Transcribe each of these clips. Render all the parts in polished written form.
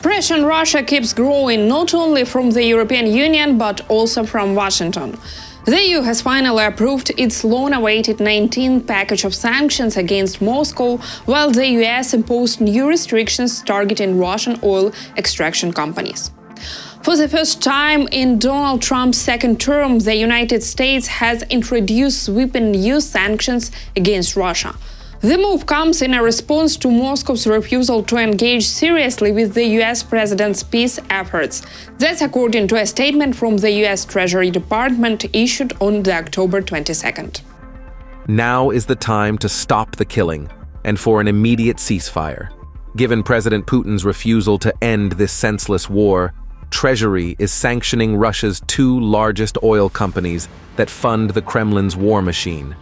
Pressure on Russia keeps growing not only from the European Union but also from Washington. The EU has finally approved its long-awaited 19th package of sanctions against Moscow, while the US imposed new restrictions targeting Russian oil extraction companies. For the first time in Donald Trump's second term, the United States has introduced sweeping new sanctions against Russia. The move comes in a response to Moscow's refusal to engage seriously with the US president's peace efforts. That's according to a statement from the US Treasury Department issued on October 22nd. Now is the time to stop the killing and for an immediate ceasefire. Given President Putin's refusal to end this senseless war, Treasury is sanctioning Russia's two largest oil companies that fund the Kremlin's war machine.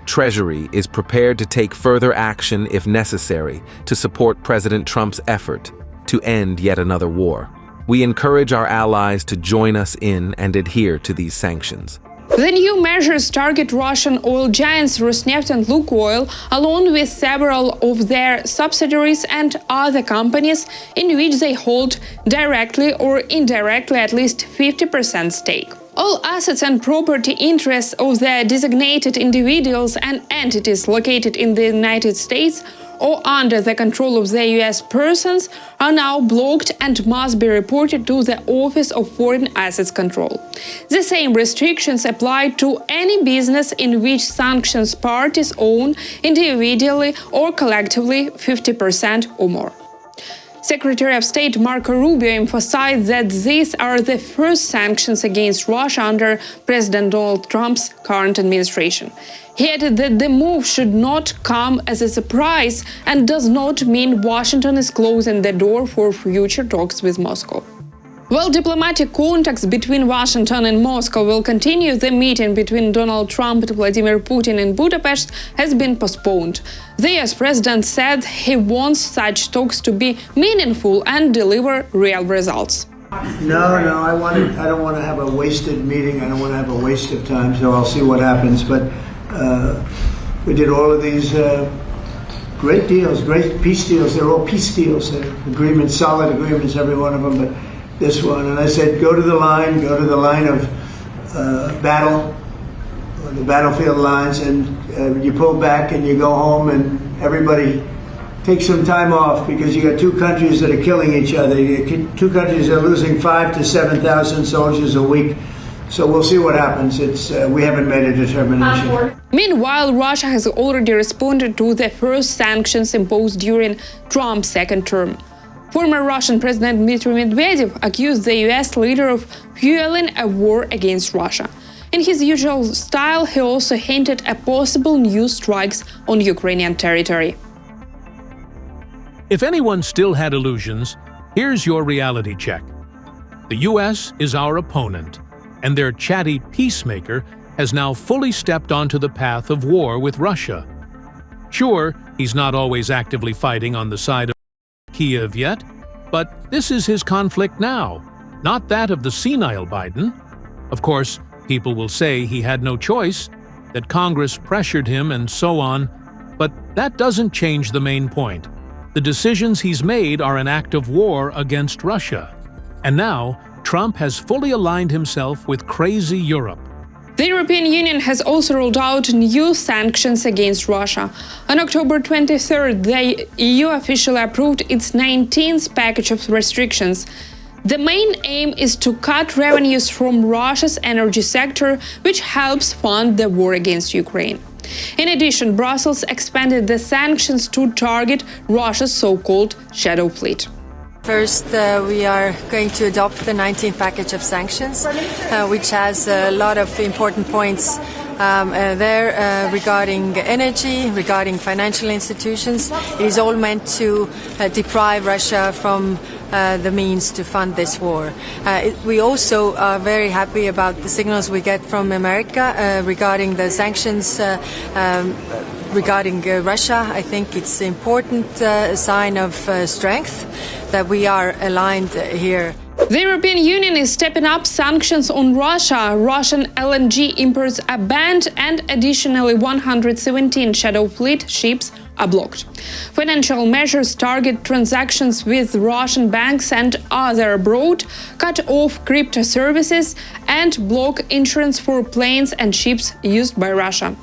Treasury is prepared to take further action if necessary to support President Trump's effort to end yet another war. We encourage our allies to join us in and adhere to these sanctions. The new measures target Russian oil giants Rosneft and Lukoil, along with several of their subsidiaries and other companies in which they hold directly or indirectly at least 50% stake. All assets and property interests of the designated individuals and entities located in the United States or under the control of the US persons are now blocked and must be reported to the Office of Foreign Assets Control. The same restrictions apply to any business in which sanctions parties own individually or collectively 50% or more. Secretary of State Marco Rubio emphasized that these are the first sanctions against Russia under President Donald Trump's current administration. He added that the move should not come as a surprise and does not mean Washington is closing the door for future talks with Moscow. While diplomatic contacts between Washington and Moscow will continue, the meeting between Donald Trump and Vladimir Putin in Budapest has been postponed. The US president said he wants such talks to be meaningful and deliver real results. No, I don't want to have a wasted meeting. I don't want to have a waste of time, so I'll see what happens. But we did all of these great deals, great peace deals. They're all peace deals. They're agreements, solid agreements, every one of them. But this one, and I said, go to the line of battle, or the battlefield lines, and you pull back and you go home, and everybody takes some time off because you got two countries that are killing each other. Two countries are losing 5,000 to 7,000 soldiers a week. So we'll see what happens. We haven't made a determination. Meanwhile, Russia has already responded to the first sanctions imposed during Trump's second term. Former Russian President Dmitry Medvedev accused the US leader of fueling a war against Russia. In his usual style, he also hinted at possible new strikes on Ukrainian territory. If anyone still had illusions, here's your reality check. The US is our opponent, and their chatty peacemaker has now fully stepped onto the path of war with Russia. Sure, he's not always actively fighting on the side of Kiev yet, but this is his conflict now, not that of the senile Biden. Of course, people will say he had no choice, that Congress pressured him and so on, but that doesn't change the main point. The decisions he's made are an act of war against Russia. And now, Trump has fully aligned himself with crazy Europe. The European Union has also rolled out new sanctions against Russia. On October 23rd, the EU officially approved its 19th package of restrictions. The main aim is to cut revenues from Russia's energy sector, which helps fund the war against Ukraine. In addition, Brussels expanded the sanctions to target Russia's so-called shadow fleet. First, we are going to adopt the 19th package of sanctions, which has a lot of important points there regarding energy, regarding financial institutions. It is all meant to deprive Russia from the means to fund this war. We also are very happy about the signals we get from America regarding the sanctions regarding Russia. I think it's an important sign of strength that we are aligned here. The European Union is stepping up sanctions on Russia. Russian LNG imports are banned, and additionally 117 shadow fleet ships are blocked. Financial measures target transactions with Russian banks and other abroad, cut off crypto services, and block insurance for planes and ships used by Russia.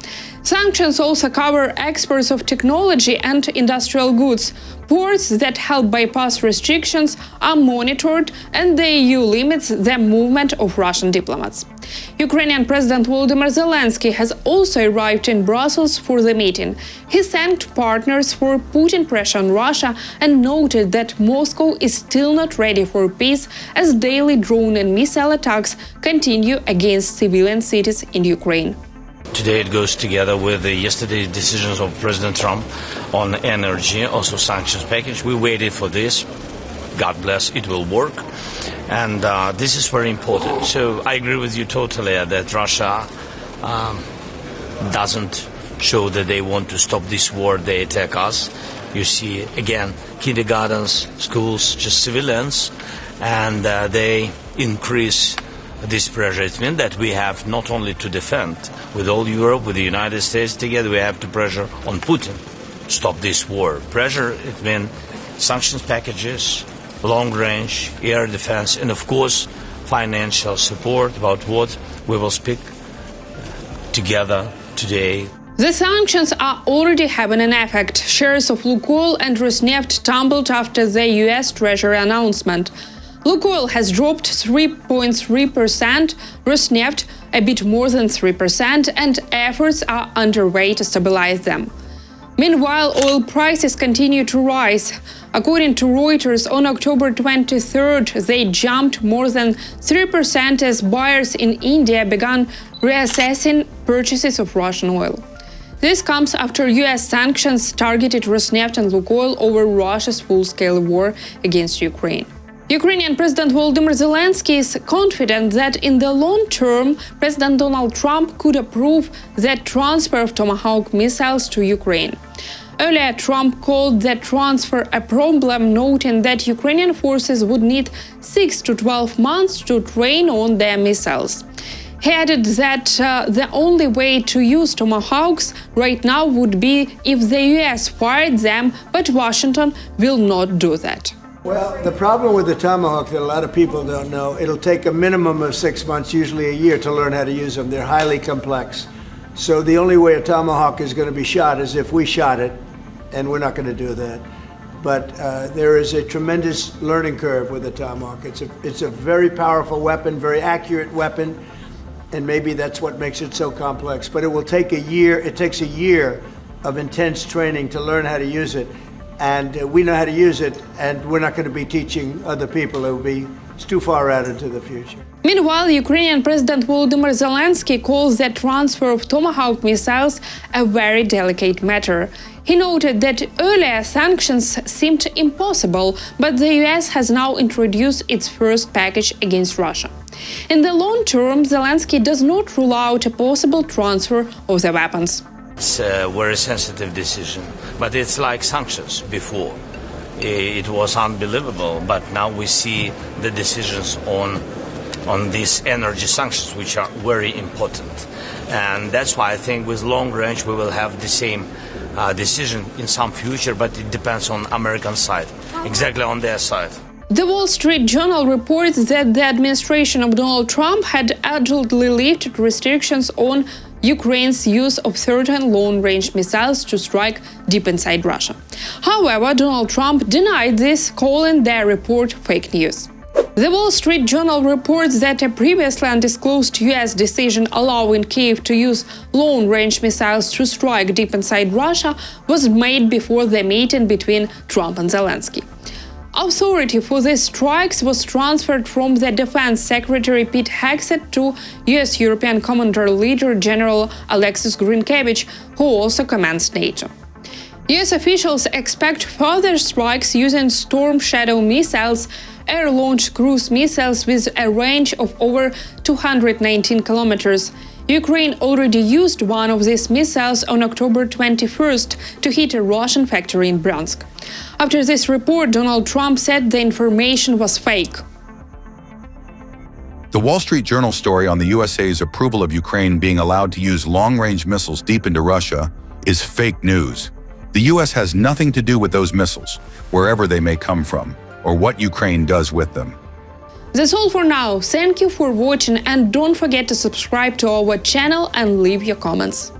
Sanctions also cover exports of technology and industrial goods. Ports that help bypass restrictions are monitored, and the EU limits the movement of Russian diplomats. Ukrainian President Volodymyr Zelenskyy has also arrived in Brussels for the meeting. He thanked partners for putting pressure on Russia and noted that Moscow is still not ready for peace as daily drone and missile attacks continue against civilian cities in Ukraine. Today it goes together with yesterday's decisions of President Trump on energy, also sanctions package. We waited for this. God bless, it will work. And this is very important. So I agree with you totally that Russia doesn't show that they want to stop this war. They attack us. You see, again, kindergartens, schools, just civilians, and they increase this pressure. It means that we have not only to defend with all Europe, with the United States together, we have to pressure on Putin. Stop this war. Pressure, it means sanctions packages, long-range air defense, and of course financial support, about what we will speak together today. The sanctions are already having an effect. Shares of Lukoil and Rosneft tumbled after the US Treasury announcement. Lukoil has dropped 3.3%, Rosneft a bit more than 3%, and efforts are underway to stabilize them. Meanwhile, oil prices continue to rise. According to Reuters, on October 23rd, they jumped more than 3% as buyers in India began reassessing purchases of Russian oil. This comes after US sanctions targeted Rosneft and Lukoil over Russia's full-scale war against Ukraine. Ukrainian President Volodymyr Zelenskyy is confident that in the long term, President Donald Trump could approve the transfer of Tomahawk missiles to Ukraine. Earlier, Trump called the transfer a problem, noting that Ukrainian forces would need 6 to 12 months to train on their missiles. He added that the only way to use Tomahawks right now would be if the US fired them, but Washington will not do that. Well, the problem with the Tomahawk that a lot of people don't know, it'll take a minimum of 6 months, usually a year, to learn how to use them. They're highly complex. So the only way a Tomahawk is going to be shot is if we shot it, and we're not going to do that. But there is a tremendous learning curve with the Tomahawk. It's a very powerful weapon, very accurate weapon, and maybe that's what makes it so complex. But it will take a year. It takes a year of intense training to learn how to use it. And we know how to use it, and we're not going to be teaching other people. It's too far out into the future. Meanwhile, Ukrainian President Volodymyr Zelenskyy calls the transfer of Tomahawk missiles a very delicate matter. He noted that earlier sanctions seemed impossible, but the US has now introduced its first package against Russia. In the long term, Zelenskyy does not rule out a possible transfer of the weapons. It's a very sensitive decision, but it's like sanctions before. It was unbelievable, but now we see the decisions on these energy sanctions, which are very important. And that's why I think with long range we will have the same decision in some future, but it depends on American side, exactly on their side. The Wall Street Journal reports that the administration of Donald Trump had allegedly lifted restrictions on Ukraine's use of certain long-range missiles to strike deep inside Russia. However, Donald Trump denied this, calling their report fake news. The Wall Street Journal reports that a previously undisclosed US decision allowing Kyiv to use long-range missiles to strike deep inside Russia was made before the meeting between Trump and Zelenskyy. Authority for these strikes was transferred from the Defense Secretary Pete Hegseth to US European Commander Leader General Alexis Grinkevich, who also commands NATO. US officials expect further strikes using Storm Shadow missiles, air-launched cruise missiles with a range of over 219 kilometers. Ukraine already used one of these missiles on October 21st to hit a Russian factory in Bryansk. After this report, Donald Trump said the information was fake. The Wall Street Journal story on the USA's approval of Ukraine being allowed to use long-range missiles deep into Russia is fake news. The US has nothing to do with those missiles, wherever they may come from, or what Ukraine does with them. That's all for now. Thank you for watching and don't forget to subscribe to our channel and leave your comments.